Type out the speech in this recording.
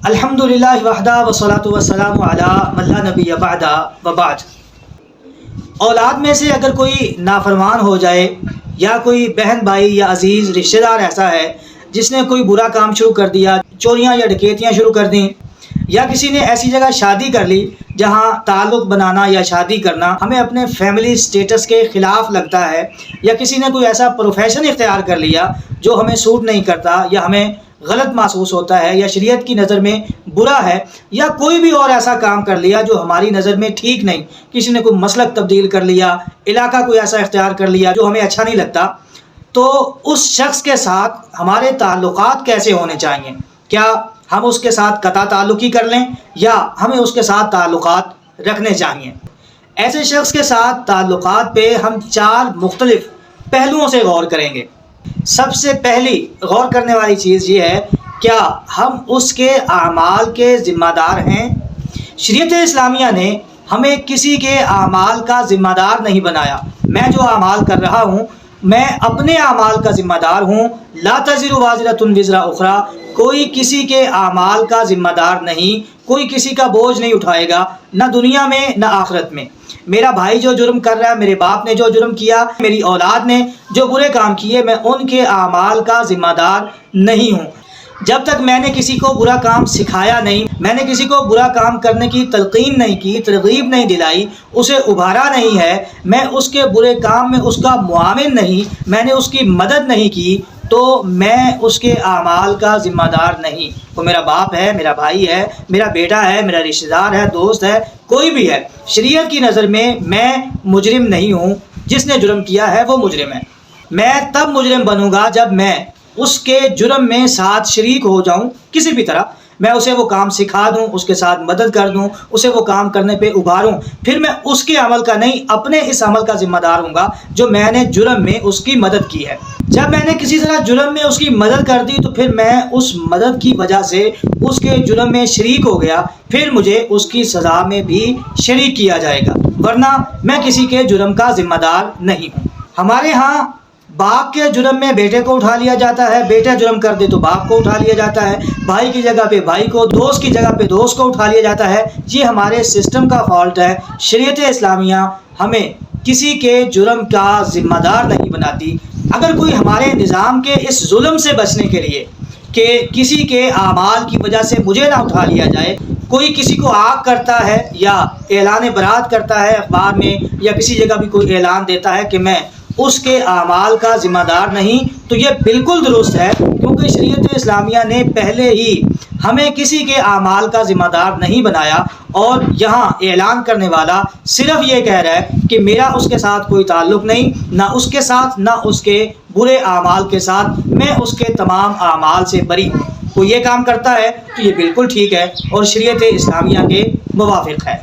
الحمدللہ وحدہ والصلاۃ والسلام علی من لا نبی بعدہ وبعد۔ اولاد میں سے اگر کوئی نافرمان ہو جائے یا کوئی بہن بھائی یا عزیز رشتہ دار ایسا ہے جس نے کوئی برا کام شروع کر دیا، چوریاں یا ڈکیتیاں شروع کر دیں، یا کسی نے ایسی جگہ شادی کر لی جہاں تعلق بنانا یا شادی کرنا ہمیں اپنے فیملی سٹیٹس کے خلاف لگتا ہے، یا کسی نے کوئی ایسا پروفیشن اختیار کر لیا جو ہمیں سوٹ نہیں کرتا یا ہمیں غلط محسوس ہوتا ہے یا شریعت کی نظر میں برا ہے، یا کوئی بھی اور ایسا کام کر لیا جو ہماری نظر میں ٹھیک نہیں، کسی نے کوئی مسلک تبدیل کر لیا، علاقہ کوئی ایسا اختیار کر لیا جو ہمیں اچھا نہیں لگتا، تو اس شخص کے ساتھ ہمارے تعلقات کیسے ہونے چاہیے؟ کیا ہم اس کے ساتھ قطع تعلقی کر لیں یا ہمیں اس کے ساتھ تعلقات رکھنے چاہیے؟ ایسے شخص کے ساتھ تعلقات پہ ہم 4 مختلف پہلوؤں سے غور کریں گے۔ سب سے پہلی غور کرنے والی چیز یہ ہے، کیا ہم اس کے اعمال کے ذمہ دار ہیں؟ شریعت اسلامیہ نے ہمیں کسی کے اعمال کا ذمہ دار نہیں بنایا۔ میں جو اعمال کر رہا ہوں میں اپنے اعمال کا ذمہ دار ہوں، لا تزر وازرۃ وزر اخری، کوئی کسی کے اعمال کا ذمہ دار نہیں، کوئی کسی کا بوجھ نہیں اٹھائے گا، نہ دنیا میں نہ آخرت میں۔ میرا بھائی جو جرم کر رہا ہے، میرے باپ نے جو جرم کیا، میری اولاد نے جو برے کام کیے، میں ان کے اعمال کا ذمہ دار نہیں ہوں۔ جب تک میں نے کسی کو برا کام سکھایا نہیں، میں نے کسی کو برا کام کرنے کی تلقین نہیں کی، ترغیب نہیں دلائی، اسے ابھارا نہیں ہے، میں اس کے برے کام میں اس کا معاون نہیں، میں نے اس کی مدد نہیں کی، تو میں اس کے اعمال کا ذمہ دار نہیں۔ وہ میرا باپ ہے، میرا بھائی ہے، میرا بیٹا ہے، میرا رشتہ دار ہے، دوست ہے، کوئی بھی ہے، شریعت کی نظر میں میں مجرم نہیں ہوں۔ جس نے جرم کیا ہے وہ مجرم ہے۔ میں تب مجرم بنوں گا جب میں اس کے جرم میں ساتھ شریک ہو جاؤں، کسی بھی طرح میں اسے وہ کام سکھا دوں، اس کے ساتھ مدد کر دوں، اسے وہ کام کرنے پہ ابھاروں، پھر میں اس کے عمل کا نہیں، اپنے اس عمل کا ذمہ دار ہوں گا جو میں نے جرم میں اس کی مدد کی ہے۔ جب میں نے کسی طرح جرم میں اس کی مدد کر دی تو پھر میں اس مدد کی وجہ سے اس کے جرم میں شریک ہو گیا، پھر مجھے اس کی سزا میں بھی شریک کیا جائے گا، ورنہ میں کسی کے جرم کا ذمہ دار نہیں ہوں۔ ہمارے ہاں باپ کے جرم میں بیٹے کو اٹھا لیا جاتا ہے، بیٹا جرم کر دے تو باپ کو اٹھا لیا جاتا ہے، بھائی کی جگہ پہ بھائی کو، دوست کی جگہ پہ دوست کو اٹھا لیا جاتا ہے۔ یہ ہمارے سسٹم کا فالٹ ہے۔ شریعت اسلامیہ ہمیں کسی کے جرم کا ذمہ دار نہیں بناتی۔ اگر کوئی ہمارے نظام کے اس ظلم سے بچنے کے لیے کہ کسی کے اعمال کی وجہ سے مجھے نہ اٹھا لیا جائے، کوئی کسی کو آگ کرتا ہے یا اعلان برات کرتا ہے اخبار میں، یا کسی جگہ بھی کوئی اعلان دیتا ہے کہ میں اس کے اعمال کا ذمہ دار نہیں، تو یہ بالکل درست ہے، کیونکہ شریعت اسلامیہ نے پہلے ہی ہمیں کسی کے اعمال کا ذمہ دار نہیں بنایا، اور یہاں اعلان کرنے والا صرف یہ کہہ رہا ہے کہ میرا اس کے ساتھ کوئی تعلق نہیں، نہ اس کے ساتھ نہ اس کے برے اعمال کے ساتھ، میں اس کے تمام اعمال سے بری ہوں۔ وہ یہ کام کرتا ہے تو یہ بالکل ٹھیک ہے اور شریعت اسلامیہ کے موافق ہے۔